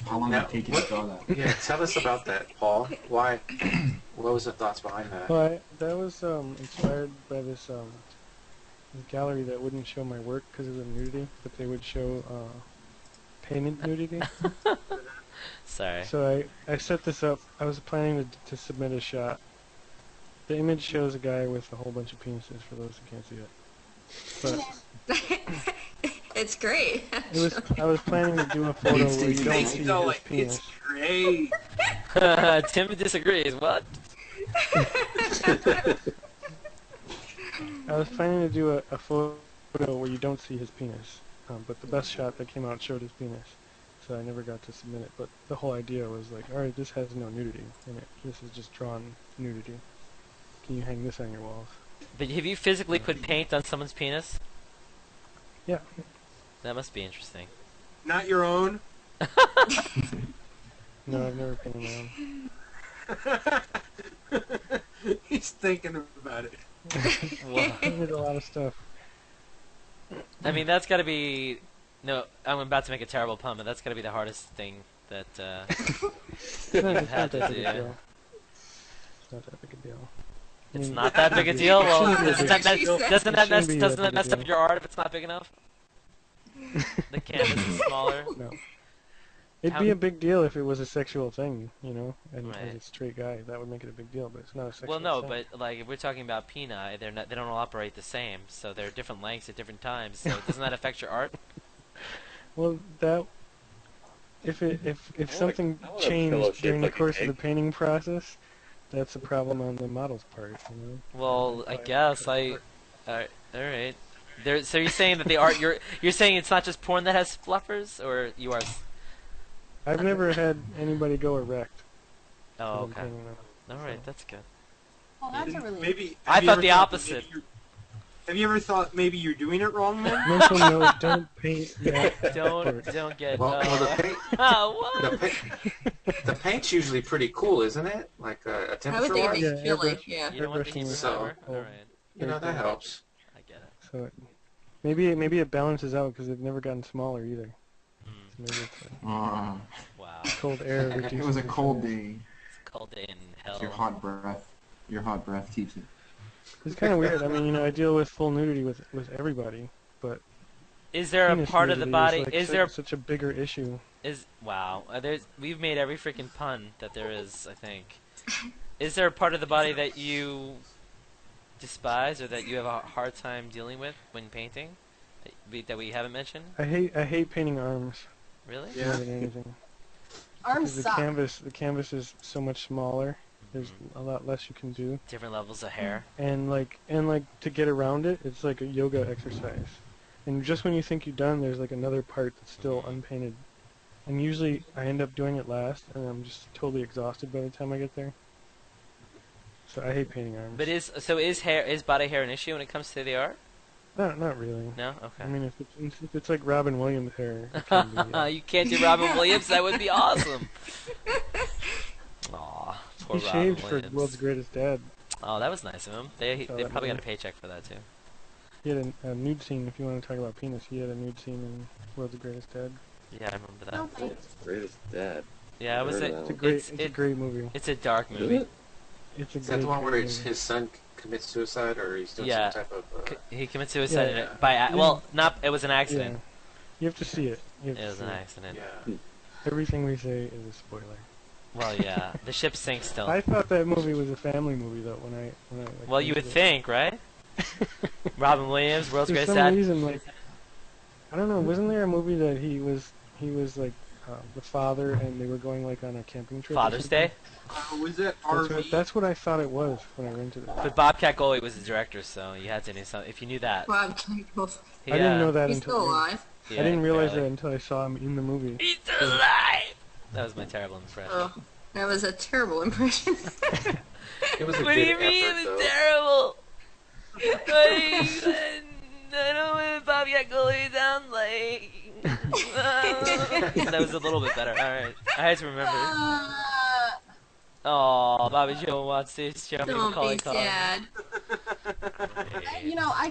How long did it take you to draw that? Yeah, tell us about that, Paul. Why? What was the thoughts behind that? Well, that was inspired by this gallery that wouldn't show my work because of the nudity, but they would show painted nudity. Sorry. So I set this up. I was planning to submit a shot. The image shows a guy with a whole bunch of penises, for those who can't see it. But it's great. I was planning to do a photo where you don't see his penis. It's great. Tim disagrees. What? I was planning to do a photo where you don't see his penis, but the best shot that came out showed his penis, so I never got to submit it. But the whole idea was like, alright, this has no nudity in it. This is just drawn nudity. Can you hang this on your walls? But have you physically put paint on someone's penis? Yeah. That must be interesting. Not your own? No, I've never painted my own. He's thinking about it. I painted a lot of stuff. I mean, that's got to be... No, I'm about to make a terrible pun, but that's got to be the hardest thing that you've had to do. It's not that big a deal. It's not that big a deal? Well, doesn't that mess up your art if it's not big enough? The canvas is smaller? No. It'd be a big deal if it was a sexual thing, you know, and Right. as a straight guy, that would make it a big deal, but it's not a sexual Well, no, thing. but like if we're talking about penii, they don't all operate the same, so they're different lengths at different times. So doesn't that affect your art? Well, that if something changed during the course of the painting process, that's a problem on the model's part, you know. Well, I guess all right. So you're saying that the art you're saying it's not just porn that has fluffers, or you are? I've never had anybody go erect. Oh, okay. All right, that's good. Well, that's a really... Maybe. I thought the opposite. Have you ever thought maybe you're doing it wrong, man? Mental note: don't paint that. Don't get. Well, the paint. What? The paint's usually pretty cool, isn't it? Like a I would temperature think wise. it'd be chilly, yeah. You don't want to keep it So- sour. All right, You know that helps. I get it. So maybe it balances out because they've never gotten smaller either. So maybe it's like Wow. cold air. It reduces was a the cold size. day. It's cold day in hell. Your hot breath keeps it. It's kind of weird. I mean, you know, I deal with full nudity with everybody, but Is there a penis part of the nudity body? is, like, Is there such a bigger issue? wow? We've made every freaking pun that there is. I think. Is there a part of the body that you despise or that you have a hard time dealing with when painting that we haven't mentioned? I hate painting arms Really? Yeah. more than anything. Arms Because suck. the canvas is so much smaller. There's a lot less you can do, Different levels of hair. and like to get around it, it's like a yoga exercise. And just when you think you're done, there's like another part that's still unpainted. And usually I end up doing it last, and I'm just totally exhausted by the time I get there. So I hate painting arms. But is body hair an issue when it comes to the art? Not really. No. I Okay. mean, if it's like Robin Williams hair, it can be, yeah. You can't do Robin Williams. That would be awesome. Aw, poor He Robin shaved for Williams. World's Greatest Dad. Oh, that was nice of him. They Oh, that probably got a movie. paycheck for that too. He had a nude scene. If you want to talk about penis, he had a nude scene in World's Greatest Dad. Yeah, I remember that. Oh, my. Greatest dad. Yeah, it was Heard a, of It's a great, It's- it's a it- great movie. it's a dark Is movie. it? It's a Is that the great, one where great his movie. son commits suicide, or he's doing Yeah. some type of? He committed suicide in Yeah. it by it was an accident. Yeah. You have to see it. You have It to was see an it. accident. Yeah. Everything we say is a spoiler. Well, yeah, the ship sinks still. I thought that movie was a family movie though when I like, Well, you would watched think, right? it. Robin Williams, World's For Greatest some Dad. reason, like I don't know, wasn't there a movie that he was like the father and they were going like on a camping trip? or Father's something? Day. Was it That's what I thought it was when I rented it. But Bobcat Goldthwait was the director, so you had to know something. If you knew that. Bob Campbell. I didn't know that He's until still alive. Yeah, I didn't realize barely. that until I saw him in the movie. He's still alive! That was my terrible impression. Oh, that was a terrible impression. It was a What do good you mean effort, it though. was terrible? What do you mean? I don't know what Bobcat Goldthwait sounds like. That was a little bit better. Alright. I had to remember. Oh, Bobby Joe wants this. Show me Don't Macaulay be Culkin. sad. I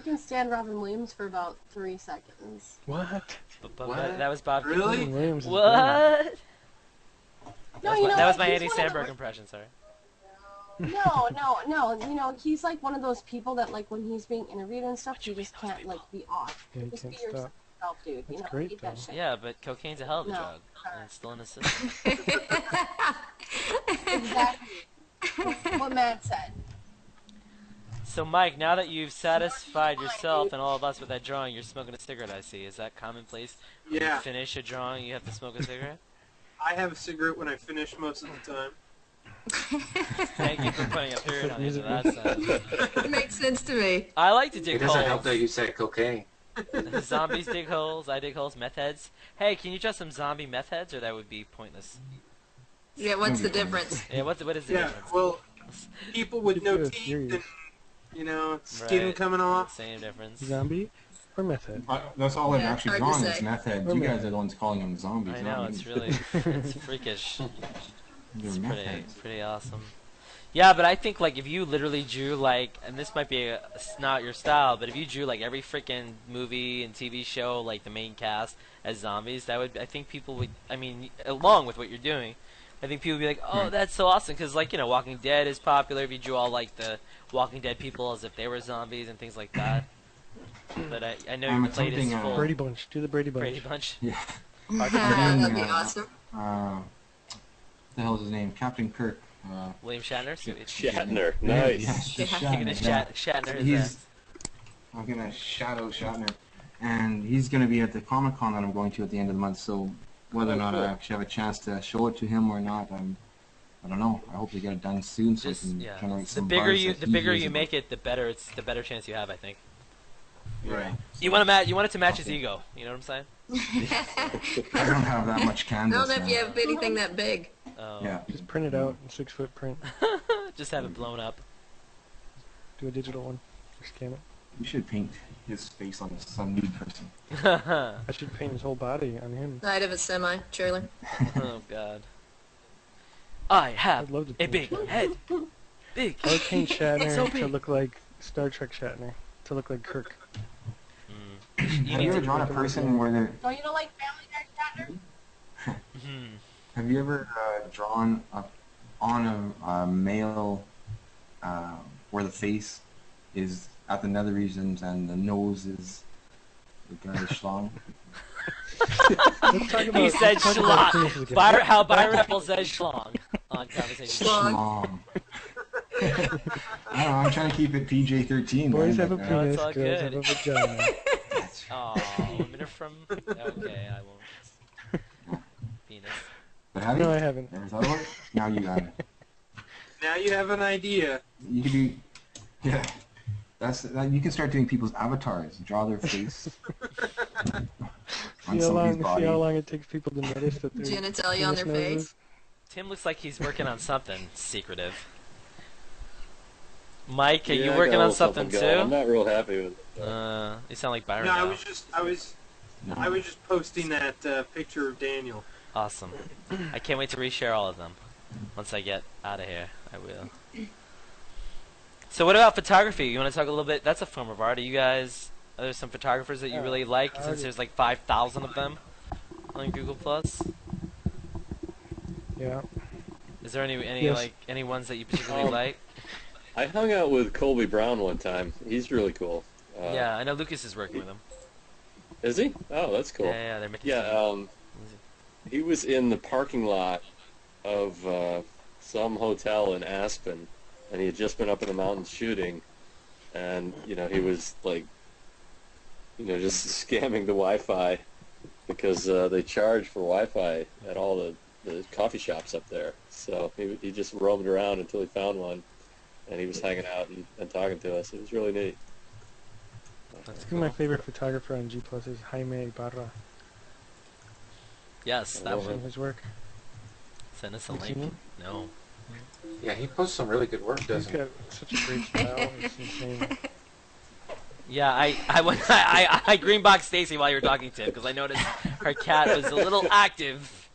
can stand Robin Williams for about 3 seconds. What? What? That was Bob. Really? Robin Williams is great. What? No, That was my he's Andy one of the- Samberg impression. Sorry. No. He's like one of those people that like when he's being interviewed and stuff, you just can't like be off. Yeah, you Just can't be stop. yourself, dude. That's You know, great, eat that though. shit. Yeah, but cocaine's a hell of a No. drug, and it's still in the system. Exactly. What Matt said. So, Mike, now that you've satisfied yourself and all of us with that drawing, you're smoking a cigarette, I see. Is that commonplace? When Yeah. you finish a drawing, you have to smoke a cigarette? I have a cigarette when I finish most of the time. Thank you for putting a period on the end of that sentence. It makes sense to me. I like to It dig doesn't help holes. that you said cocaine. Zombies dig holes, I dig holes, meth heads. Hey, can you draw some zombie meth heads, or that would be pointless? Yeah, what's the difference? Yeah, what is the Yeah, difference? well, people with no Good teeth theory. and, skin Right. coming off. Same difference. Zombie or method? That's all I've Yeah, actually hard to drawn is say. meth heads. Or You meth. guys are the ones calling them zombies. I not know, me. it's really it's freakish. They're It's meth heads. pretty awesome. Yeah, but I think like if you literally drew like, and this might be not your style, but if you drew like every freaking movie and TV show, like the main cast as zombies, that would, I think people would, I mean, along with what you're doing, I think people would be like, oh, that's so awesome, because like, you know, Walking Dead is popular. If you drew all like the Walking Dead people as if they were zombies and things like that. But I know I'm your plate is attempting, full. Brady Bunch. Do the Brady Bunch. Brady Bunch. Yeah. That'd be Yeah. awesome. What the hell's his name? Captain Kirk. William Shatner. Shatner, Yeah, nice. Yeah. You're gonna Shatner his He's- ass. I'm gonna shadow Shatner, and he's gonna be at the Comic Con that I'm going to at the end of the month. So whether or not I actually have a chance to show it to him or not, I don't know. I hope to get it done soon so I Just, can yeah. generate The some bigger buzz you that he hears make about. it, the better chance you have, I think. Right. You want it to match his ego. You know what I'm saying? I don't have that much I canvas. don't know if man. you have anything that big. Oh. Yeah. Just print it out in 6-foot print. Just have it blown up. Do a digital one. Or scan it. You should paint his face on some nude person. I should paint his whole body on him. Side of a semi trailer. Oh God. I have I'd love to a paint big Shatner. head. Big. I would paint Shatner So to big. look like Star Trek Shatner. To look like Kirk. You Have need you ever to. drawn a person where they're... Don't you know like Family Guy Shatner? Mhm. Have you ever drawn on a male where the face is at the nether regions and the nose is the guy's schlong? Let's talk about, He said let's talk about schlong. penises again. How Byron Rempel says schlong on Conversation. Schlong. I don't know, I'm trying to keep it PG-13. Boys man, have a but, penis, all girls good. have a vagina. that's- Oh, women are from. Okay, I won't. Penis. But have No, you? I haven't. There's that one. Now you got it. Now you have an idea. You can do... Yeah. You can start doing people's avatars. Draw their face on See how somebody's long body. it takes people to notice that their Genitalia on their penis face. noses. Tim looks like he's working on something secretive. Mike, are Yeah, you I working got a on little something going. I'm too? not real happy with it. You sound like Byron No, now. I was just posting that picture of Daniel. Awesome. I can't wait to reshare all of them. Once I get out of here, I will. So what about photography? You want to talk a little bit? That's a form of art. Are there some photographers that you really like, since there's like 5,000 of them on Google Plus? Yeah. Is there any Yes. any ones that you particularly like? I hung out with Colby Brown one time. He's really cool. Yeah, I know Lucas is working with them. Is he? Oh, that's cool. Yeah, they're making Yeah, he was in the parking lot of some hotel in Aspen, and he had just been up in the mountains shooting, and he was like, just scamming the Wi-Fi because they charge for Wi-Fi at all the coffee shops up there. So he just roamed around until he found one, and he was hanging out and talking to us. It was really neat. That's I think my favorite photographer on G Plus is Jaime Ibarra. Yes, that I've seen one. his work. Send us a Have you seen link. him? No. Yeah, he posts some really good work, He's doesn't he? got such a great style. It's insane. Yeah, I greenbox Stacy while you were talking to him because I noticed her cat was a little active,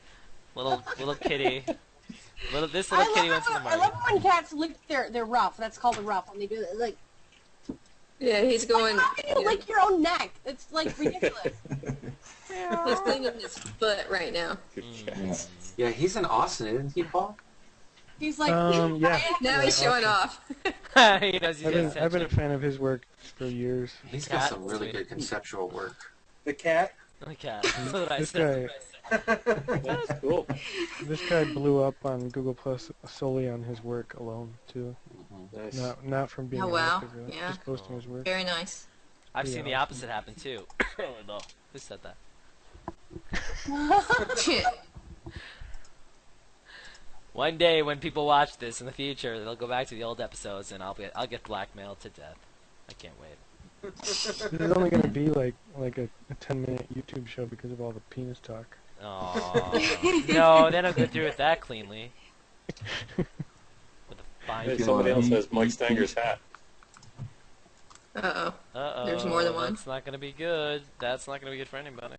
little kitty. This little kitty went to the I market. love it when cats lick their ruff. That's called a ruff. When they do it, like, Yeah, he's going. how can you lick your own neck? It's like ridiculous. He's cleaning his foot right now. Yeah. Yeah, he's in Austin, isn't he, Paul? He's like, Yeah. Now he's showing off. He knows he's I've getting been a attention. fan of his work for years. He's got Cat, some really sweet. good conceptual work. The cat. Okay, that's what I This said. guy, That's cool. this guy blew up on Google Plus solely on his work alone too. Nice. Not from being Oh, an wow. actor, really. Yeah. Just posting his work. Very nice. I've Yeah. seen the opposite happen too. Oh, no. Who said that? Shit. One day when people watch this in the future, they'll go back to the old episodes and I'll get blackmailed to death. I can't wait. This is only gonna be like a 10-minute YouTube show because of all the penis talk. Oh no, they don't go through it that cleanly. With a fine. Hey, somebody else has Mike Stanger's hat. Uh-oh. Uh-oh. There's more than one. That's not gonna be good. That's not gonna be good for anybody.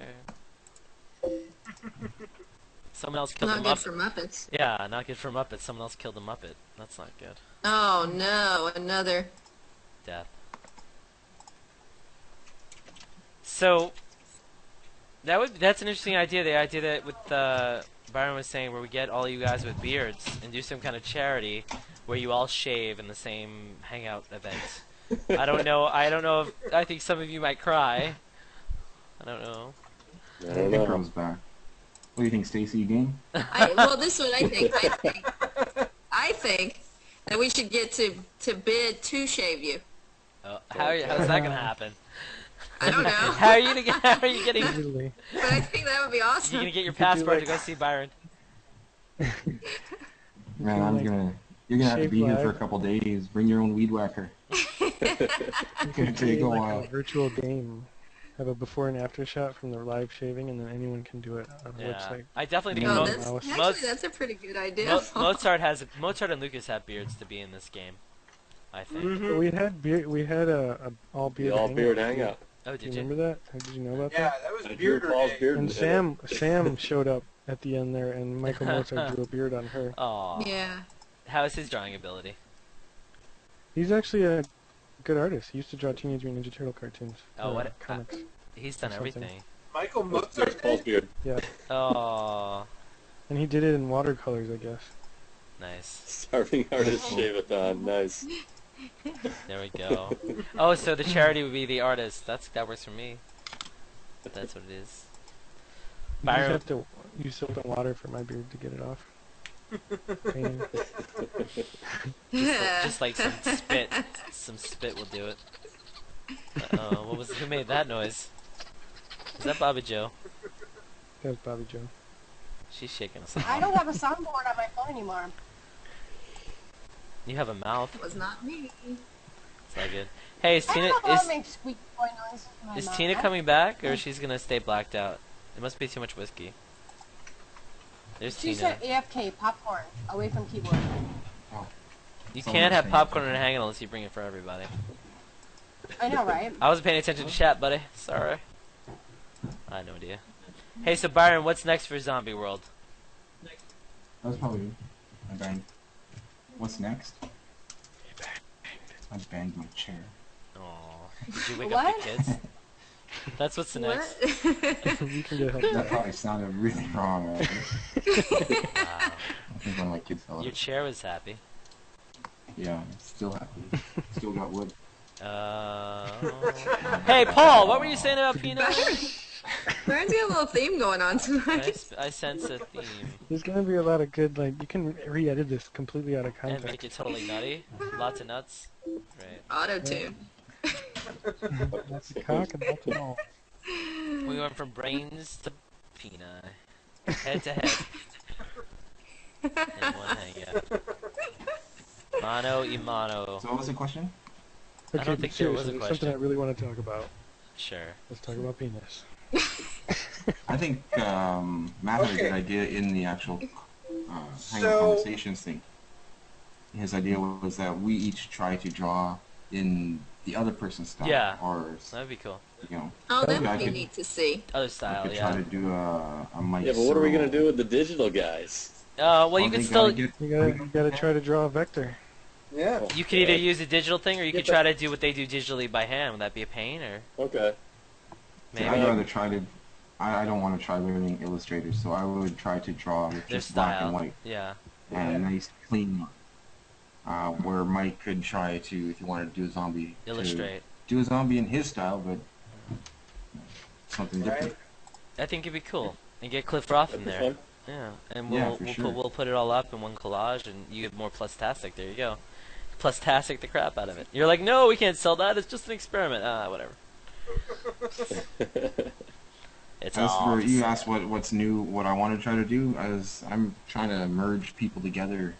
Someone else killed Not a good Muppet. for Muppets. Yeah, not good for Muppets. Someone else killed a Muppet. That's not good. Oh no, another. Death. So that's an interesting idea. The idea that with Byron was saying, where we get all you guys with beards and do some kind of charity where you all shave in the same hangout event. I don't know. I think some of you might cry. I don't know. I I don't think know. girls back. What do you think, Stacy? You game? Well, this is what I think. I think that we should get to bid to shave you. How's that gonna happen? I don't know, How are you getting? Literally. but I think that would be You awesome. gonna get your could do, passport like- to go see Byron? Man, like, you're gonna have to shave be here for a live. couple days. Bring your own weed whacker. It's gonna take a Like while. a virtual game. Have a before and after shot from the live shaving, and then anyone can do it on a Yeah, website. I definitely think Oh, Yeah. that's Most- actually that's a pretty good idea. Mozart and Lucas have beards to be in this game. I think. But we had a all The beard. all beard hangout. Oh, Do did you you? remember that? Did you know about Yeah, that? that was I drew Bearder Paul's Day. beard And in it. Sam showed up at the end there, and Michael Mozart drew a beard on her. Aw. Yeah. How is his drawing ability? He's actually a good artist. He used to draw Teenage Mutant Ninja Turtle cartoons. Oh, or what- comics? He's done Something. everything. Michael There's Mozart. Paul's beard. Oh, And he did it in watercolors, I guess. nice. Starving artist shave-a-thon. Nice. There we go. Oh, so the charity would be the artist. That works for me. That's what it is. You Byron, just have to use soap and water for my beard to get it off. Painting. just like some spit. Some spit will do it. Uh-oh, who made that noise? Is that Bobby Joe? That was Bobby Joe. She's shaking us I off. don't have a soundboard on my phone anymore. You have a mouth. That was not me. It's not good. Hey, I don't know how to make squeaky boy noises with my is mouth. Tina coming back, or is she's gonna stay blacked out? It must be too much whiskey. There's She Tina. said AFK, popcorn, away from keyboard. You Someone can't was have saying popcorn that. and hang unless you bring it for everybody. I know, right? I wasn't paying attention to chat, buddy. Sorry. I had no idea. Hey, so Byron, what's next for Zombie World? That was probably I banged. What's next? I banged my chair. Oh, did you wake What? up the kids? That's what's the next. What? You can get help. That probably sounded really wrong. Right? Wow. I think one of my kids fell Your out. chair was happy. Yeah, still happy. Still got wood. Hey, Paul, what were you saying about peanut? Byron's got a little theme going on tonight. I sense a theme. There's gonna be a lot of good, like, you can re-edit this completely out of And make context. it totally nutty. Lots of nuts. Right. Auto tune. That's the cock and that's all. We went from brains to peni. Head to head. In one hangout. Mano y mano. So what was the question? I Okay, don't but think there was a seriously, question. something I really want to talk about. Sure. Let's talk about penis. I think Matt had a good Okay. idea in the actual hangout So- conversations thing. His idea was that we each try to draw in the other person's style. Yeah. Or, That'd be cool. you know, Oh, that Yeah, I would be could- neat to see. Other we style, could try yeah. to do a Mike Yeah, but what are we Searle. gonna do with the digital guys? Well, you They can still. gotta get- You gotta try to draw a vector. Yeah. You could either use a digital thing, or you could try to do what they do digitally by hand. Would that be a pain, or Okay. See, maybe? I'd rather try to. I don't want to try learning Illustrator, so I would try to draw with Their just black and style. white Yeah. and a nice clean line. Where Mike could try to, if he wanted to do a zombie, to Illustrate. do a zombie in his style, but something different. I think it'd be cool. And get Cliff Roth in That'd be there. fun. Yeah. And Yeah, we'll for we'll sure. we'll put it all up in one collage, and you get more Plustastic. There you go. Plustastic the crap out of it. You're like, no, we can't sell that. It's just an experiment. Whatever. It's As all. for you asked what's new, what I want to try to do, as I'm trying to merge people together,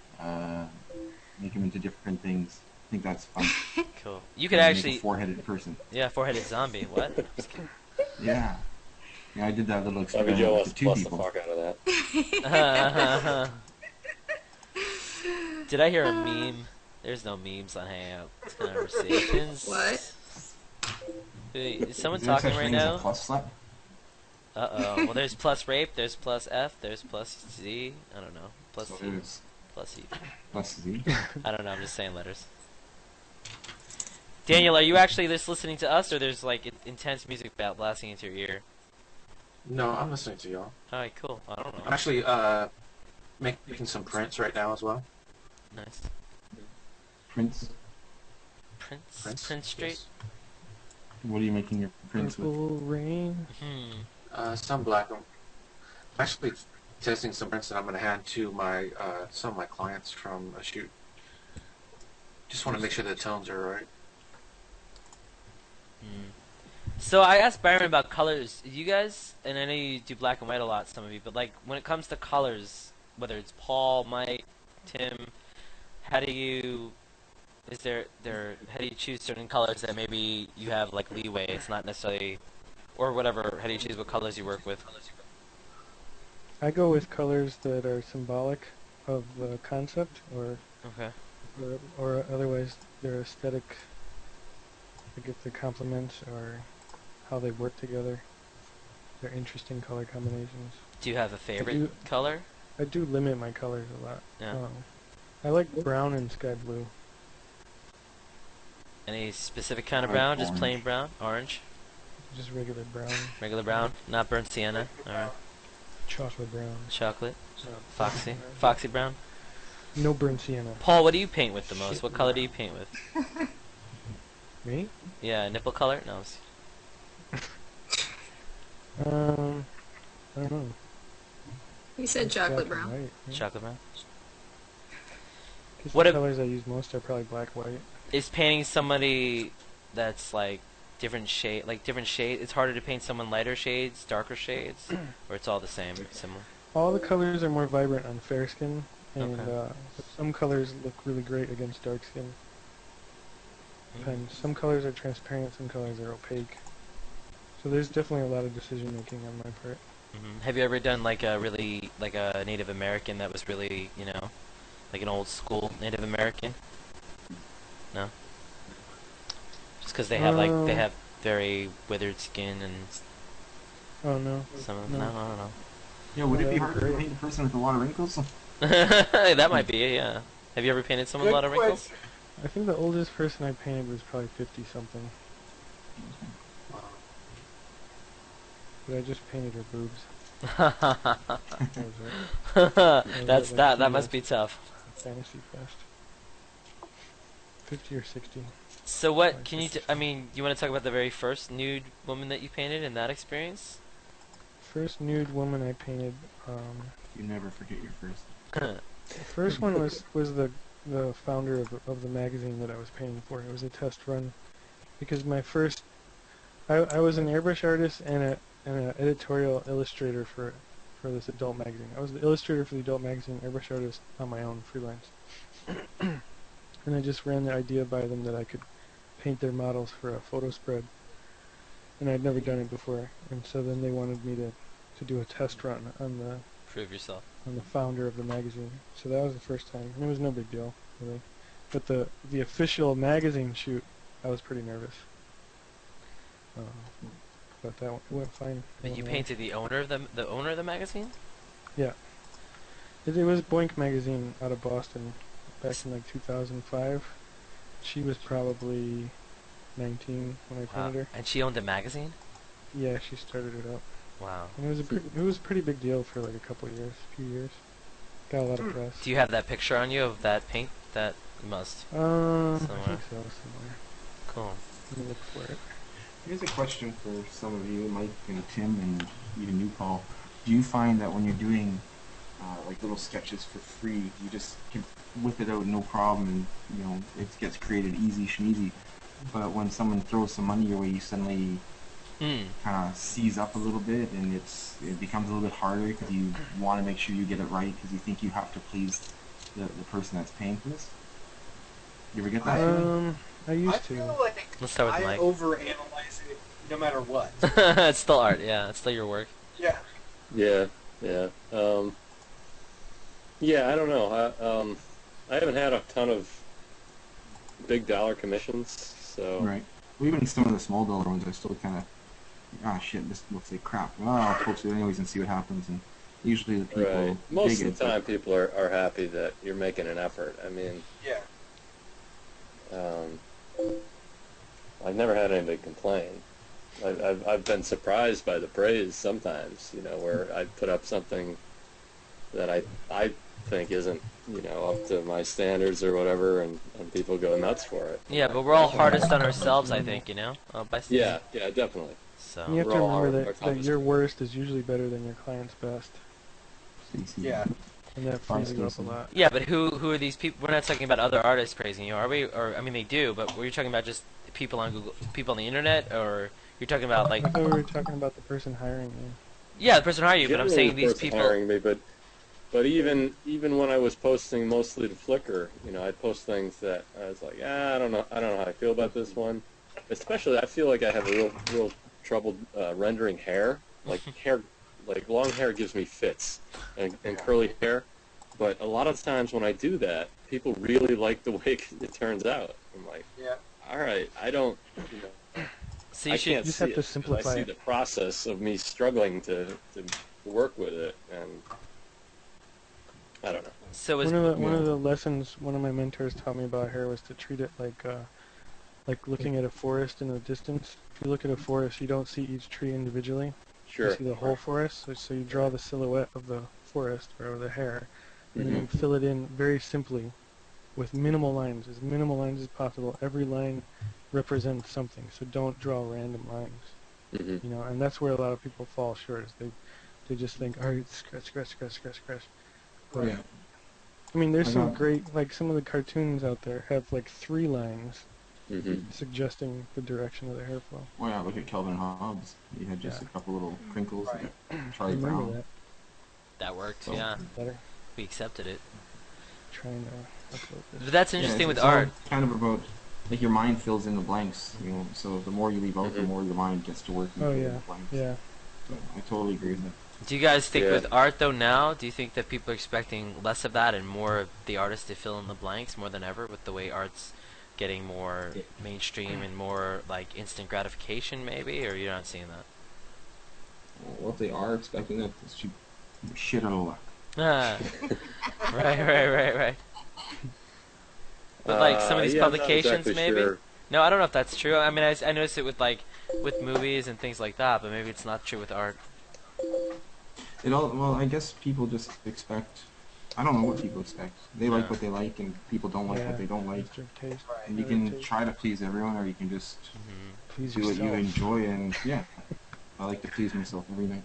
make them into different things. I think that's fun. Cool. You could Make actually. a four-headed person. Yeah, four-headed zombie. What? Just kidding. Yeah. Yeah, I did that little Tommy experiment Joe with wants the to two plus the people. fuck out of that. Did I hear a meme? There's no memes on Hangout. It's conversations. What? Wait, is someone Is there talking such right thing as a now? plus slut? Uh-oh. Well, there's plus rape, there's plus F, there's plus Z. I don't know. Plus So C. there's Plus E. plus Z. I don't know. I'm just saying letters. Daniel, are you actually just listening to us, or there's like intense music blasting into your ear? No, I'm listening to y'all. Alright, cool. I don't I'm know. actually making some prints right now as well. Nice. Prints. Prince Street? Yes. What are you making your prints with? Purple rain. Some black. I'm actually testing some prints that I'm going to hand to my some of my clients from a shoot. Just want to make sure the tones are right. So I asked Byron about colors. You guys, and I know you do black and white a lot, some of you, but like when it comes to colors, whether it's Paul, Mike, Tim, how do you how do you choose certain colors that maybe you have like leeway? It's not necessarily, or whatever. How do you choose what colors you work with? I go with colors that are symbolic of the concept, Okay. or otherwise they're aesthetic. Like if they complement or how they work together. They're interesting color combinations. Do you have a favorite color? I do limit my colors a lot. Yeah. I like brown and sky blue. Any specific kind of I like brown? Just orange. plain brown? Orange? Just regular brown, Regular brown? Not burnt sienna? Alright. chocolate brown. Chocolate? Foxy? Foxy brown? No burnt sienna. Paul, what do you paint with the most? What color do you paint with? Me? Yeah, nipple color? No. I don't know. He said Black chocolate and brown. white, yeah. Chocolate brown? 'Cause What the if- colors I use most are probably black, white. Is painting somebody that's like different shade, it's harder to paint someone lighter shades, darker shades, or it's all the same, similar? All the colors are more vibrant on fair skin, and Okay. some colors look really great against dark skin. Depends. Some colors are transparent, some colors are opaque. So there's definitely a lot of decision making on my part. Have you ever done like a Native American that was really, like an old school Native American? No. Just because they have they have very withered skin and Oh no. some of No. no, I don't know. Yeah, would it be Yeah, hard to great. paint a person with a lot of wrinkles? That might be, yeah. Have you ever painted someone with a lot of wrinkles? I think the oldest person I painted was probably 50 something, but I just painted her boobs. That was it. That must be tough. Fantasy Fest. 50 or 60. So what can you? You want to talk about the very first nude woman that you painted and that experience? First nude woman I painted. You never forget your first. The first one was the founder of the magazine that I was painting for. It was a test run because my first I was an airbrush artist and an editorial illustrator for this adult magazine. I was the illustrator for the adult magazine, airbrush artist on my own, freelance. And I just ran the idea by them that I could paint their models for a photo spread. And I'd never done it before. And so then they wanted me to do a test run on Prove yourself. the founder of the magazine. So that was the first time. And it was no big deal, really. But the official magazine shoot, I was pretty nervous. But that went fine. But you painted the owner of the magazine? Yeah. It was Boink magazine out of Boston back in like 2005. She was probably 19 when I painted her. And she owned a magazine? Yeah, she started it up. Wow. And it was a pretty big deal for like a few years. Got a lot of press. Do you have that picture on you of that paint? That you must. I think so, somewhere. Cool. Let me look for it. Here's a question for some of you, Mike and Tim, and even you, Paul. Do you find that when you're doing like little sketches for free, you just can whip it out no problem, and you know it gets created easy schmeezy? But when someone throws some money your way, you suddenly kind of seize up a little bit, and it becomes a little bit harder because you want to make sure you get it right because you think you have to please the person that's paying for this. You ever get that feeling? I I used feel to. like Let's start with I Mike. overanalyze it no matter what. It's still art, yeah. It's still your work. Yeah. Yeah, yeah. Yeah, I don't know. I haven't had a ton of big dollar commissions, so. Right. Well, even some of the small dollar ones, I still kind of, shit, this looks like crap. Well, I'll post it anyways and see what happens. And usually the people Right. Most dig of the it, time, people are happy that you're making an effort. I mean, Yeah. I've never had anybody complain. I've been surprised by the praise sometimes, you know, where I put up something that I think isn't, you know, up to my standards or whatever, and people go nuts for it. Yeah, but we're all hardest on ourselves, I think, you know? Yeah, definitely. So. You have to We're all remember our that toughest. your worst is usually better than your client's best, Yeah. and that frees you up a lot. Yeah, but who are these people? We're not talking about other artists praising you, are we? Or I mean, they do, but were you talking about just people on Google, people on the internet, or you're talking about like? I thought we were talking about the person hiring you. Yeah, the person hiring you, but I'm Generally saying the these person people. hiring me, but even when I was posting mostly to Flickr, you know, I'd post things that I was like, I don't know how I feel about this one. Especially, I feel like I have a real trouble rendering hair. Like long hair gives me fits, and curly hair. But a lot of times when I do that, people really like the way it turns out. I'm like, Yeah. all right, I don't, you know. So you I should. can't just see have to it, 'cause simplify I see it. the process of me struggling to work with it, and I don't know. So is One of the lessons one of my mentors taught me about hair was to treat it like looking at a forest in the distance. If you look at a forest, you don't see each tree individually. Sure. You see the whole forest. So you draw the silhouette of the forest or the hair, and then you Mhm. fill it in very simply with minimal lines, as possible. Every line represents something, so don't draw random lines. Mhm. You know, and that's where a lot of people fall short. Is they just think, all right, scratch. But, Yeah. I mean, there's I some got- great, like some of the cartoons out there have like 3 lines Mhm. suggesting the direction of the hairflow. Well, yeah, look at Kelvin Hobbs. He had just a couple little crinkles. Right. And I Charlie remember Brown. that that worked? So- Yeah, better. we accepted it. Trying to upload this. But that's Yeah, interesting with it's all art. kind of about like your mind fills in the blanks, you know. So the more you leave out, the Mhm. more your mind gets to work and Oh fill in yeah, the blanks. yeah. So I totally agree with that. Do you guys think Yeah. with art though now? Do you think that people are expecting less of that and more of the artist to fill in the blanks more than ever with the way art's getting more mainstream and more like instant gratification maybe, or you're not seeing that? Well, if they are expecting that, it's shit out of luck. Ah. Right. But like some of these yeah, I'm not publications, exactly maybe. sure. No, I don't know if that's true. I mean, I notice it with like with movies and things like that, but maybe it's not true with art. Well, I guess people just expect. I don't know what people expect. They like Yeah. what they like, and people don't like Yeah. what they don't like. Mr. Taste. Right. And you can try to please everyone, or you can just Please do what yourself. you enjoy. And yeah, I like to please myself every night.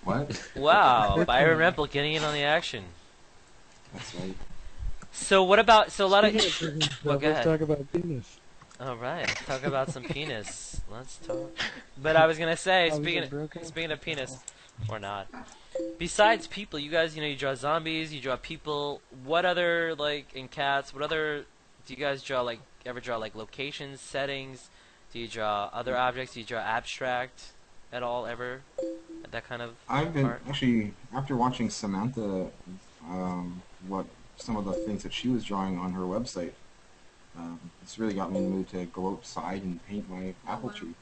What? Wow, Byron Rempel getting in on the action. That's right. So what about a lot of? Speaking of Well, go let's ahead. talk about penis. All right, let's talk about some penis. Let's talk. But I was gonna say, Oh, is it broken? speaking of penis, or not. Besides people, you guys, you draw zombies, you draw people. What other and cats? What other do you guys draw? Like ever draw like locations, settings? Do you draw other objects? Do you draw abstract at all ever? That kind of I've been art? actually after watching Samantha, what some of the things that she was drawing on her website. It's really got me in the mood to go outside and paint my apple tree.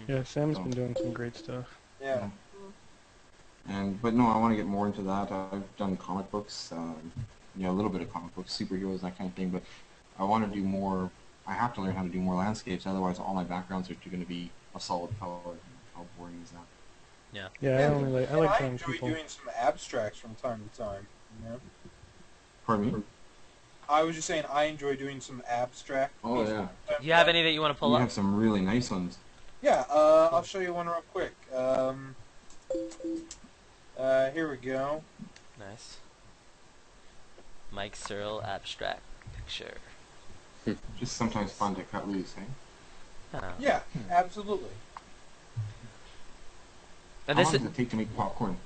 Yeah, Sam's been doing some great stuff. Yeah. And but no, I want to get more into that. I've done comic books, a little bit of comic books, superheroes, that kind of thing. But I want to do more. I have to learn how to do more landscapes. Otherwise, all my backgrounds are going to be a solid color. How boring is that? Yeah, I like I drawing enjoy people. doing some abstracts from time to time. You know? Pardon me? I was just saying I enjoy doing some abstract. Oh yeah. Do you have any that you want to pull You up? have some really nice ones. Yeah, I'll show you one real quick. Here we go. Nice. Mike Searle abstract picture. Just sometimes fun to cut loose, eh? Oh. Yeah, absolutely. And How this long is does it take to make popcorn?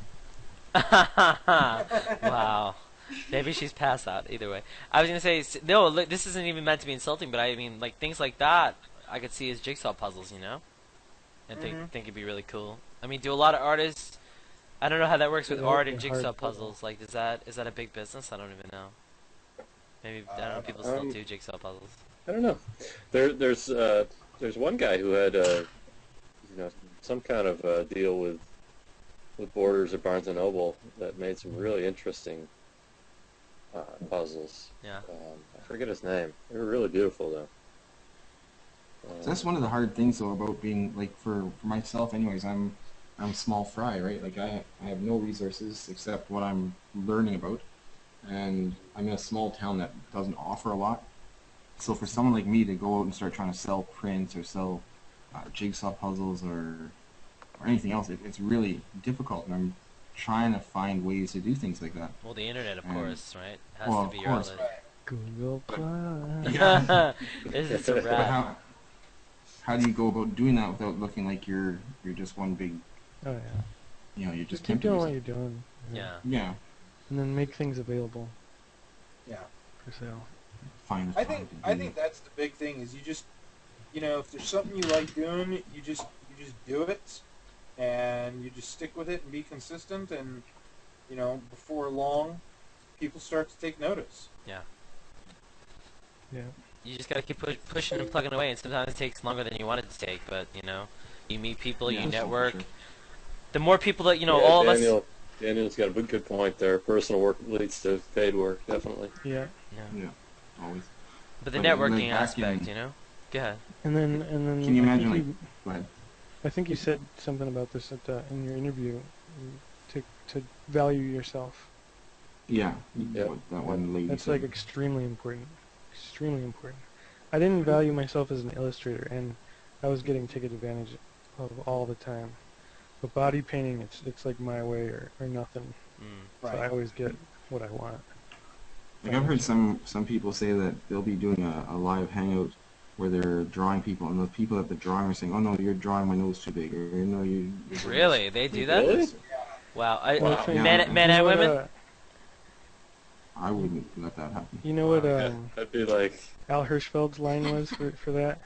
wow. Maybe she's passed out. Either way, I was gonna say no. Look, this isn't even meant to be insulting, but I mean, like things like that, I could see as jigsaw puzzles, you know, and think it'd be really cool. I mean, do a lot of artists? I don't know how that works with Yeah, art that'd and be jigsaw hard. puzzles. Like, is that a big business? I don't even know. Maybe I don't know. People still do jigsaw puzzles. I don't know. There's one guy who had some kind of deal with Borders or Barnes and Noble that made some really interesting puzzles. Yeah. I forget his name. They were really beautiful though. So that's one of the hard things though about being like for myself anyways, I'm small fry, right? Like I have no resources except what I'm learning about, and I'm in a small town that doesn't offer a lot. So for someone like me to go out and start trying to sell prints or sell jigsaw puzzles or anything else, it's really difficult, and I'm trying to find ways to do things like that. Well, the internet, of course, right? Has well, to be of your course. outlet. Google Plus. Yeah. This is a But wrap. how do you go about doing that without looking like you're just one big, Oh yeah. you're just Just keep pimping doing what yourself? you're doing. Yeah. Yeah. And then make things available Yeah. for sale. Find the I time think to I do think it. that's the big thing is you just if there's something you like doing, you just do it, and you just stick with it and be consistent, and before long, people start to take notice. Yeah. Yeah. You just gotta keep pushing and plugging away, and sometimes it takes longer than you want it to take. But you meet people, Yeah, you that's for network. sure. The more people that Yeah, all of us. Daniel's got a good point there. Personal work leads to paid work, definitely. Yeah. Yeah. Always. But the But, like, networking back aspect, in- Go ahead. And then Can you I imagine, think like, go ahead. I think you said something about this in your interview, to value yourself. Yeah. Yeah. That one lady That's said. like extremely important. Extremely important. I didn't value myself as an illustrator, and I was getting taken advantage of all the time. But body painting, it's like my way or nothing. So I always get what I want. Like I've heard some people say that they'll be doing a live hangout where they're drawing people, and the people that they're drawing are saying, "Oh no, you're drawing my nose too big," or "No, you." Really, they do that? Really? Wow. Well, Yeah. Men you know and what, women. I wouldn't let that happen. You know what I'd be like, Al Hirschfeld's line was for that?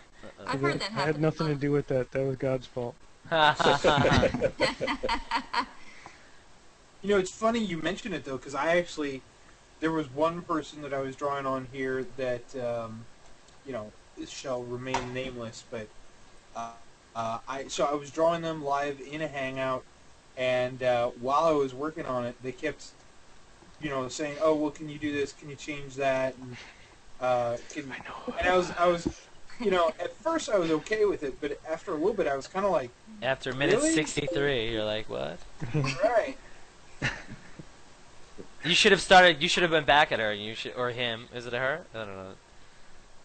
I've heard that It had happen. nothing to do with that. That was God's fault. It's funny you mention it though, because there was one person that I was drawing on here that, this shall remain nameless, but I was drawing them live in a Hangout, and while I was working on it, they kept, saying, "Oh, well, can you do this? Can you change that?" And I was, at first I was okay with it, but after a little bit, I was kind of like, After minute Really? 63, you're like, what? right. You should have started. You should have went back at her. Or him. Is it a her? I don't know.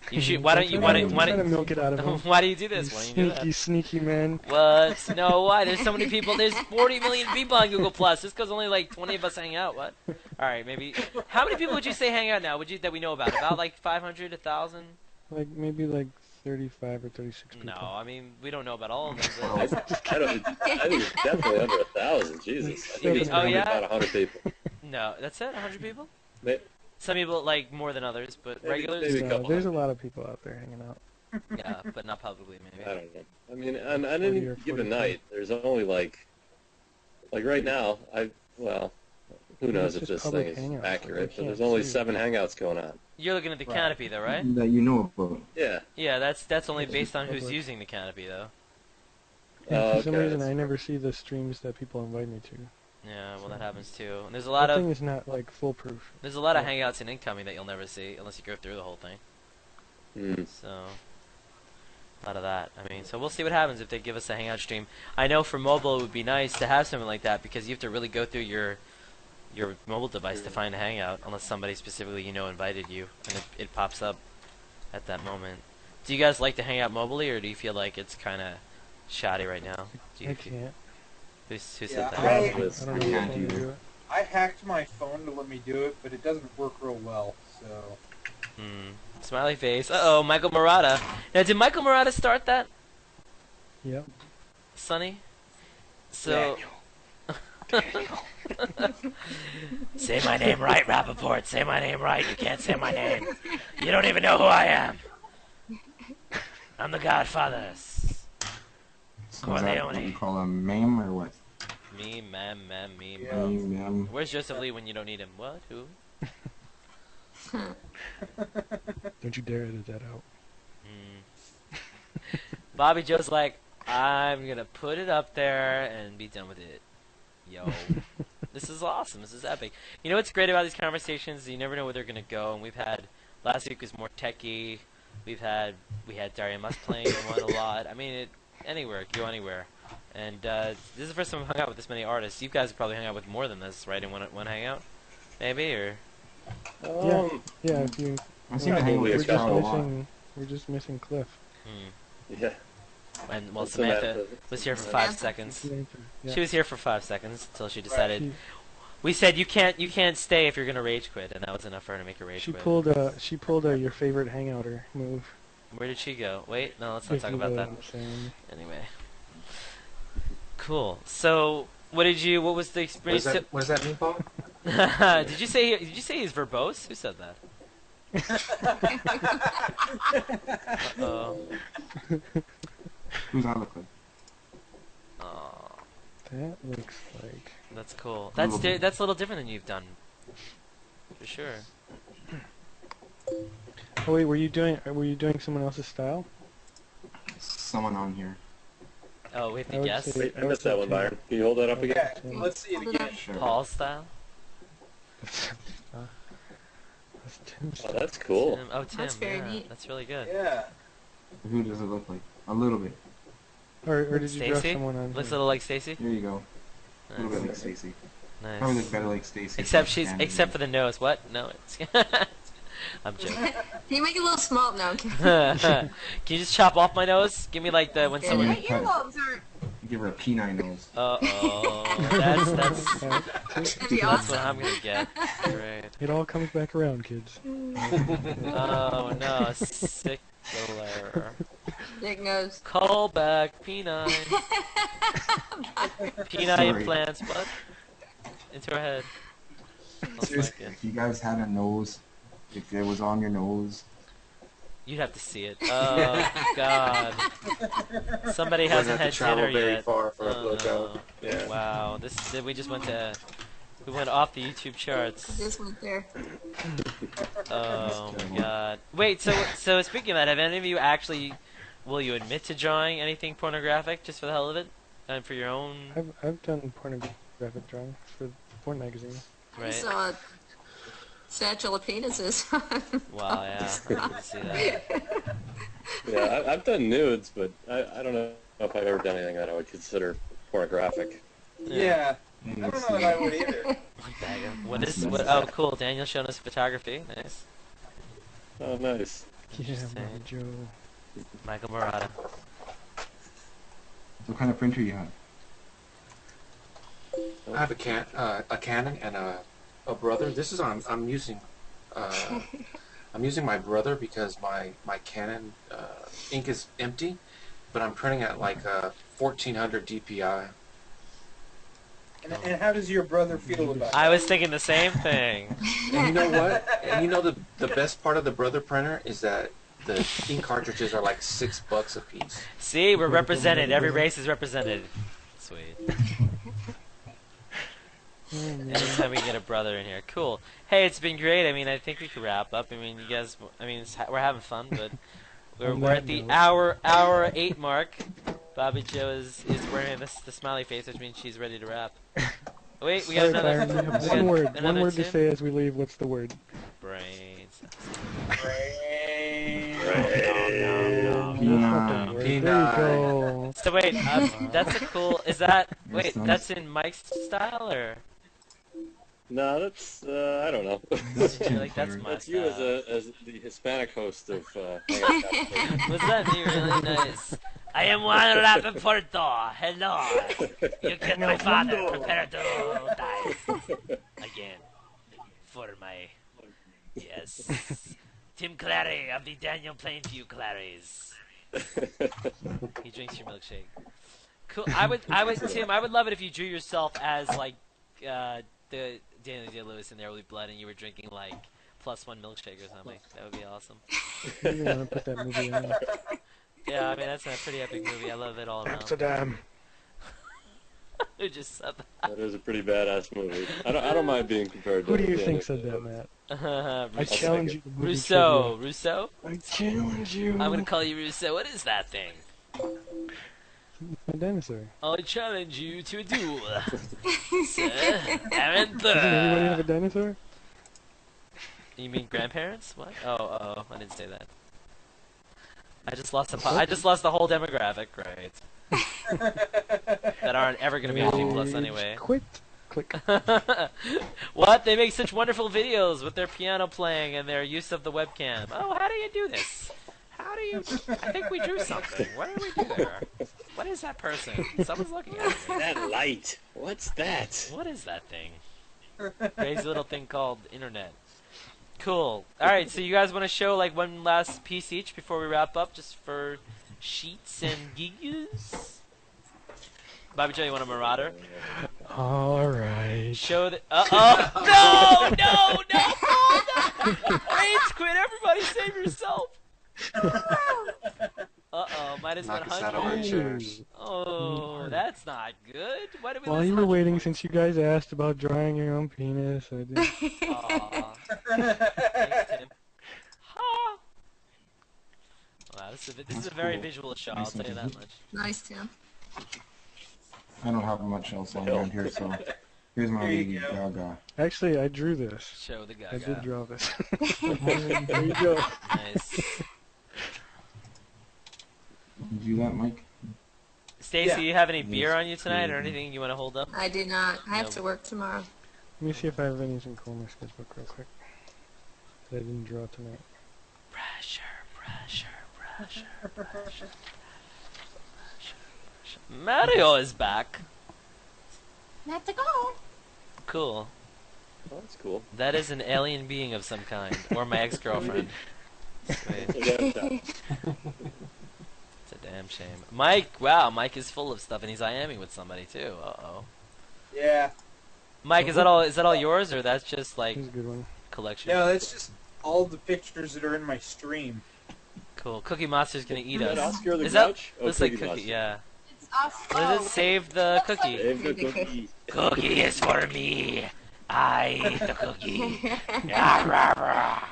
You should. Why don't you? Why Try to don't? milk it out of him. Why do you do this? Why don't you do that? Sneaky man. What? No, why? There's so many people. There's 40 million people on Google Plus. Just because only like 20 of us hang out. What? All right, maybe. How many people would you say hang out now? That we know about? About like 500, 1,000? Like maybe like 35 or 36 people. No, I mean we don't know about all of them. I But think it's definitely under 1,000. Jesus, I think it's Oh, probably yeah? about 100 people. no, that's it. 100 people. May- Some people like more than others, but Maybe- regulars. maybe a No, couple there's a hundred. lot of people out there hanging out. Yeah, but not publicly maybe. I don't know. I mean, on 40 any or given 45. night, there's only like right now, who knows if just this public thing is hangouts, accurate, like, but you there's can't only see. 7 hangouts going on. You're looking at the Right. canopy though, right? That you know about. Yeah. Yeah, that's only based on who's public. using the canopy though. Yeah, for some okay, reason, that's- I never see the streams that people invite me to. Yeah, well that happens too. And there's a lot That of thing is not like foolproof. there's a lot of hangouts and incoming that you'll never see unless you go through the whole thing. So a lot of that. I mean, so we'll see what happens if they give us a hangout stream. I know for mobile it would be nice to have something like that because you have to really go through your mobile device to find a hangout unless somebody specifically invited you and it pops up at that moment. Do you guys like to hang out mobily or do you feel like it's kind of shoddy right now? I can't. Who said Yeah, that? I don't I know can't how to either. do it. I hacked my phone to let me do it, but it doesn't work real well. So Smiley face. Uh-oh, Michael Murata. Now, did Michael Murata start that? Yep. Sonny? So... Say my name right, Rappaport. Say my name right. You can't say my name. You don't even know who I am. I'm the Godfather. So is that what you call a meme or what? Me, mem. Meme. Where's Joseph Lee when you don't need him? What? Who? Don't you dare edit that out. Bobby Joe's like, I'm gonna put it up there and be done with it. Yo. This is awesome. This is epic. You know what's great about these conversations? You never know where they're gonna go. And we've had last week was more techie. We had Daria Musk playing one a lot. I mean, anywhere, go anywhere. And this is the first time I've hung out with this many artists. You guys have probably hung out with more than this, right? In one hangout, maybe, or Yeah. If you. I seem to hang with we're this just crowd a lot. missing Cliff. Yeah. and well, What's the matter? Samantha was here for 5 seconds. Yeah. She was here for 5 seconds until she decided. She, We said you can't stay if you're gonna rage quit, and that was enough for her to make her rage she quit. pulled a your favorite hangouter move. Where did she go? Wait, no, let's not talk about that. Anyway, cool. So, what was the experience? What does that mean, Paul? Did you say he's verbose? Who said that? Uh-oh. Who's on the clip? Oh, That looks like. that's cool. That's a little different than you've done, for sure. Oh wait, were you doing someone else's style? Someone on here. Oh, we have I to would guess. say- Wait, I missed that one, Byron. Can you hold that up again? yeah, Yeah. let's see it again. Sure. Paul style. That's Tim's Oh, that's cool. Tim. Oh, Tim. That's very yeah, neat. that's really good. Yeah. Who does it look like? A little bit. Or did you draw Stacy? someone on Looks a here? little like Stacy. There you go. A little bit Nice. like Stacy. Nice. Probably look better like Stacy. Except for the nose. What? No, it's. I'm joking. Can you make it a little small? No. Can you just chop off my nose? Give me like the when Yeah, someone. my earlobes are. Give her a penile nose. Uh-oh. That's That'd be what awesome. I'm gonna get. Great. It all comes back around, kids. Oh no, sickler. Big nose. Call back penile. Penile Sorry. implants. What? Into her head. Most Seriously, likely. if you guys had a nose, if it was on your nose, You'd have to see it. Oh God. Somebody Wouldn't hasn't have to had travel dinner very yet. far for a Oh, blowjob. no. Yeah. Wow. We went off the YouTube charts. This one there. Oh my God. Wait. So speaking of that, have any of you actually? Will you admit to drawing anything pornographic just for the hell of it, and for your own? I've done pornographic drawings for porn magazine. I Right. saw a satchel of penises. Wow. Yeah. I can see that. Yeah, I've done nudes, but I don't know if I've ever done anything that I would consider pornographic. Yeah. I don't know that I would either. What is? What? Oh, cool. Daniel's showing us photography. Nice. Oh, nice. Yeah, Interesting. Mama Joe. Michael Murata. what kind of printer you have? I have a Canon and a brother. This is I'm using my brother because my Canon ink is empty, but I'm printing at like 1400 DPI. And how does your brother feel about I that? was thinking the same thing. And you know what? And you know the best part of the brother printer is that the ink cartridges are like $6 a piece. See, we're represented. Every race is represented. Sweet. Anytime we get a brother in here, cool. Hey, it's been great. I mean, I think we could wrap up. I mean, you guys. I mean, we're having fun, but we're at the hour 8 mark. Bobby Joe is wearing the smiley face, which means she's ready to wrap. Wait, we got All right, another. Byron, we have we one got word. One another word to Tim? say as we leave. What's the word? Brains. That's not the word. There you go. So wait, that's a cool. Is that wait? nice. That's in Mike's style, or No, that's I don't know. you're like that's my That's you style. as the Hispanic host of Hangout. Was that me? Really nice. I am Juan Rapaporto. Hello. You killed my father. Prepare to die again for my yes. Tim Clary of the Daniel Plainview Clarys. He drinks your milkshake. Cool. I would, Tim. I would love it if you drew yourself as like the Daniel Day-Lewis in There Will Be Blood, and you were drinking like +1 milkshake or something. That would be awesome. Maybe I want to put that movie in. Yeah, I mean that's a pretty epic movie. I love it all around. Amsterdam. Who just said That is a pretty badass movie. I don't mind being compared to. Who do you Daniel think said that, Day-Lewis. Matt? I that? challenge you to movie Rousseau. Rousseau. trivia. I challenge you. I'm gonna call you Rousseau. What is that thing? A dinosaur. I challenge you to a duel. Sir, Doesn't everybody have a dinosaur? You mean grandparents? What? Oh, I didn't say that. I just lost the whole demographic, right? That aren't ever gonna be on G Plus anyway. Quit. Click. What? They make such wonderful videos with their piano playing and their use of the webcam. Oh, how do you do this? How do you? I think we drew something. What did we do there? What is that person? Someone's looking at me. That light. What's that? What is that thing? Crazy little thing called internet. Cool. Alright, so you guys want to show like one last piece each before we wrap up, just for sheets and gigs? Bobby Joe, you want a marauder? Alright. Show the. No! No! No! No! Rage quit! Everybody save yourself! Minus Knock us out of 100. our chairs. Oh, that's not good. Why did we While lose you were 100 waiting, points? since you guys asked about drawing your own penis, I did. Aw. Thanks, Tim. Ha! Wow, this is a very cool. visual show, I'll tell you that much. Nice, Tim. I don't have much else on around here, so here's my There you Lady go. Gaga. Actually, I drew this. Show the guy. I did draw this. There you go. Nice. Did you do that, Mike? Stacy, Yeah. you have any beer Yes, on you tonight, or please. anything you want to hold up? I do not. I have No. to work tomorrow. Let me see if I have anything cool in my sketchbook real quick. That I didn't draw tonight. Pressure, pressure, pressure, pressure. Mario is back. Not to go. Cool. Oh, that's cool. That is an alien being of some kind, or my ex-girlfriend. Sweet. It's a damn shame. Mike, wow, Mike is full of stuff, and he's IMing with somebody too. Uh-oh. Yeah. Mike, is that all yours, or that's just like Here's a good one. collection? No, that's just all the pictures that are in my stream. Cool. Cookie Monster's gonna eat Is that us. Oscar the Is that Grouch? Oh, looks like Cookie Cookie? Monster. Yeah. It's us. What is it? Save the cookie. Save the cookie. Cookie is for me. I eat the cookie. Rah, rah, rah.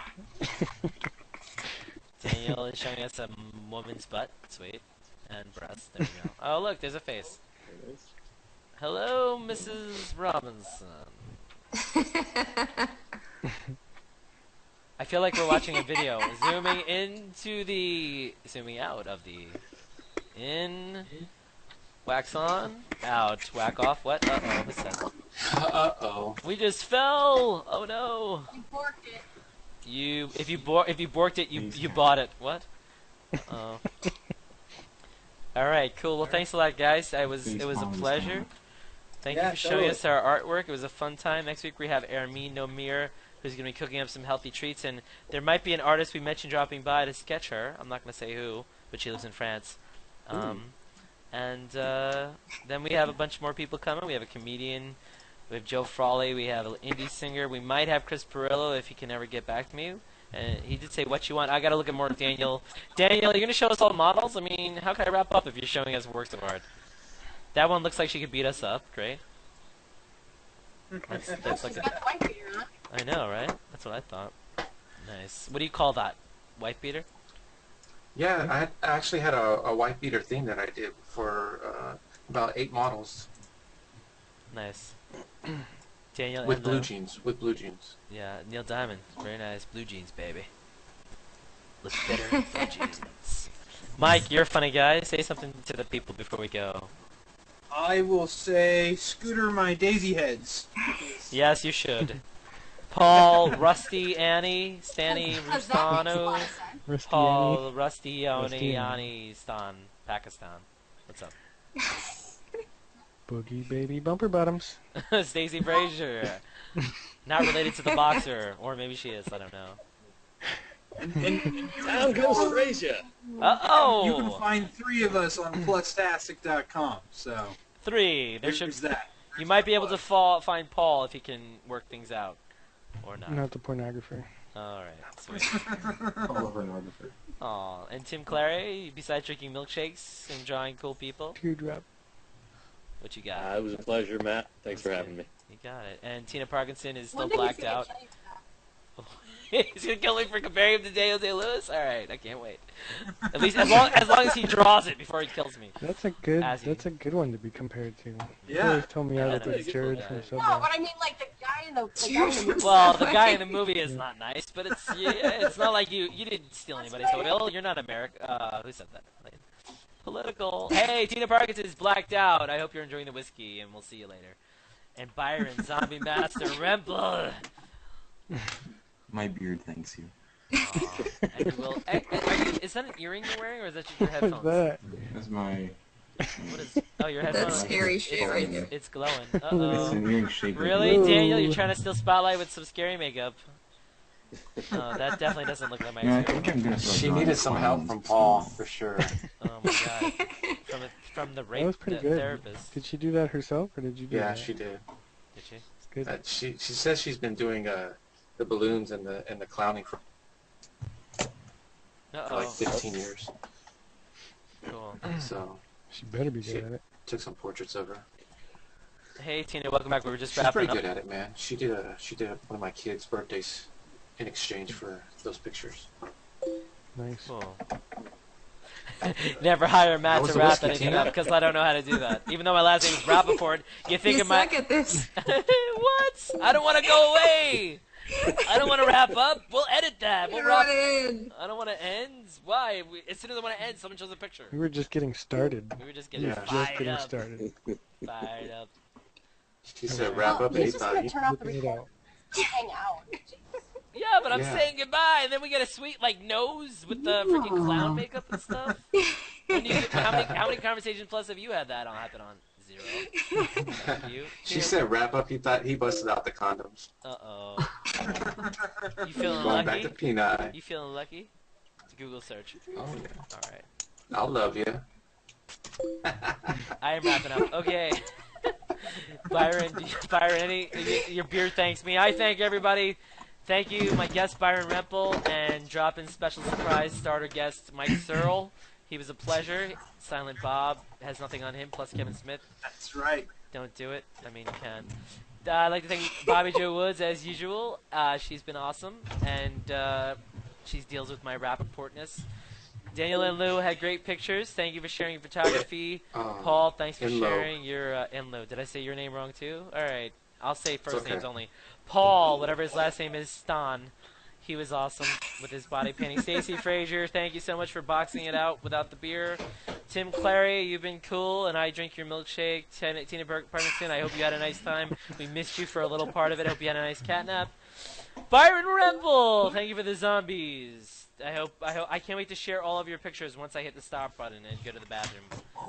Daniel is showing us a woman's butt. Sweet. And breast. There we go. Oh, look, there's a face. There it is. Hello, Mrs. Robinson. I feel like we're watching a video. Zooming out of the. In. Wax on. Out. Whack off. What? Uh-oh. What's that? Uh-oh. We just fell! Oh no! You borked it. If you borked it, you bought it. What? Oh. All right, cool. Well, thanks a lot, guys. It was a pleasure. Thank you Yeah, for showing totally. us our artwork. It was a fun time. Next week we have Ermin Nomir, who's going to be cooking up some healthy treats, and there might be an artist we mentioned dropping by to sketch her. I'm not going to say who, but she lives in France. And then we have a bunch more people coming. We have a comedian. We have Joe Frawley. We have an indie singer. We might have Chris Perillo if he can ever get back to me. And he did say, what you want. I got to look at more of Daniel. Daniel, you're going to show us all the models? I mean, how can I wrap up if you're showing us works of art? That one looks like she could beat us up. Great. That's like She's a, got the white beater on. I know, right? That's what I thought. Nice. What do you call that? White beater? Yeah, I actually had a white beater theme that I did for about 8 models. Nice. Daniel With and blue Lou. jeans. With blue jeans. Yeah, Neil Diamond. Very nice. Blue jeans, baby. Look better in blue jeans. Mike, you're a funny guy. Say something to the people before we go. I will say, Scooter my daisy heads. Yes, you should. Paul, Rusty, Annie, Stanny, Because that makes a lot Rustano, of sense. Rusty Paul, Rusty, Rusty, Ani, Stan, Pakistan. What's up? Boogie baby bumper bottoms. Stacey Frazier. Not related to the boxer, or maybe she is. I don't know. And Down goes Frazier. you can Uh-oh! find 3 of us on plustastic.com. So 3. There there's should. that. You might be able to find Paul if he can work things out, or not. Not the pornographer. All right. Sweet. All over pornographer. Aw, and Tim Clary, besides drinking milkshakes and drawing cool people, Teardrop. what you got? It was a pleasure, Matt. Thanks for having me. You got it. And Tina Parkinson is still One day he's blacked gonna out. kill you for that. He's gonna kill me for comparing him to Daniel Day-Lewis. All right, I can't wait. At least as long as he draws it before he kills me. That's a good. As he- That's a good one to be compared to. You Yeah. always told me I Yeah, look no, like he's Jared good. from No, Subway. but I mean, like the guy in the movie. Well, the guy in the movie is not nice, but it's not like you didn't steal anybody's oil. You're not American. Who said that? Like, political. Hey, Tina Parkinson is blacked out. I hope you're enjoying the whiskey, and we'll see you later. And Byron, Zombie Master Rempel. My beard thanks you. And you will. Is that an earring you're wearing, or is that just your What's headphones? that? That's my. What is? Oh, your headphones. That's scary shit right there. It's glowing. It's Uh-oh. an earring shape. Really, Ooh. Daniel? You're trying to steal spotlight with some scary makeup. Oh, that definitely doesn't look like my Yeah, I experience. think I'm gonna start She drawing needed some help clowns. from Paul, for sure. Oh my god. From the That rape was pretty good. therapist. Did she do that herself, or did you do Yeah, that? she did. Did she? It's good. She says she's been doing the balloons and the clowning for like Uh-oh. 15 years. Cool. So She better be good Shit. at it. took some portraits of her. Hey Tina, welcome back. We were just She's wrapping pretty up. good at it, man. She did one of my kids' birthdays in exchange for those pictures. Nice. Cool. Never hire Matt That was to the wrap whiskey, anything Tina. up because I don't know how to do that. Even though my last name is Rappaport, you think You of my suck at this. what? I don't want to go away. I don't want to wrap up. We'll edit that. We'll You're wrap. on in. I don't want to end. Why? As soon as I want to end, someone shows a picture. We were just getting started. We were just We getting were Yeah. just fired getting up. started. Fired up. She said wrap Oh, up, and he he's just thought gonna he turn off the Whipping it recorder. out. Hang out. Yeah, but I'm Yeah. saying goodbye, and then we get a sweet like nose with the freaking clown makeup and stuff. How many conversations plus have you had that on happen on? 0. You? She said wrap up. He thought he busted out the condoms. Uh-oh. You feeling Going back lucky? to penii. You feeling lucky? It's a Google search. Oh yeah. All right. I'll love you. I am wrapping up. Okay. Byron, your beer thanks me. I thank everybody. Thank you, my guest Byron Rempel, and drop-in special surprise starter guest Mike Searle. He was a pleasure. Silent Bob has nothing on him, plus Kevin Smith. That's right. Don't do it. I mean, you can. I'd like to thank Bobby Jo Woods, as usual. She's been awesome, and she deals with my Rappaportness. Daniel and Lou had great pictures. Thank you for sharing your photography. Paul, thanks for Enlo. sharing your Enlo. Did I say your name wrong too? All right. I'll say first okay. names only. Paul, whatever his last name is, Stan. He was awesome with his body painting. Stacey Frazier, thank you so much for boxing it out without the beer. Tim Clary, you've been cool, and I drink your milkshake. Tina Parkinson, I hope you had a nice time. We missed you for a little part of it. I hope you had a nice catnap. Byron Rempel, thank you for the zombies. I can't wait to share all of your pictures once I hit the stop button and go to the bathroom.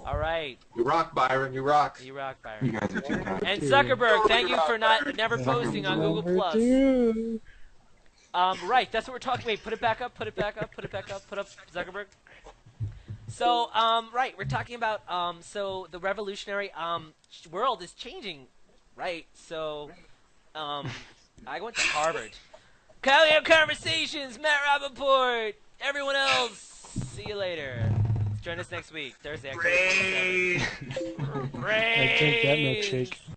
All right. You rock, Byron. You rock. You rock, You Byron. guys are too kind. And Zuckerberg, thank you for never posting on Google Number Plus. 2. Right, that's what we're talking. Wait, put it back up. Put it back up. Put it back up. Put up Zuckerberg. So, right, we're talking about so the revolutionary world is changing, right? So, I went to Harvard. Cali Conversations, Matt Rappaport, everyone else. See you later. Join us next week, Thursday, October 27th. I drink that milkshake.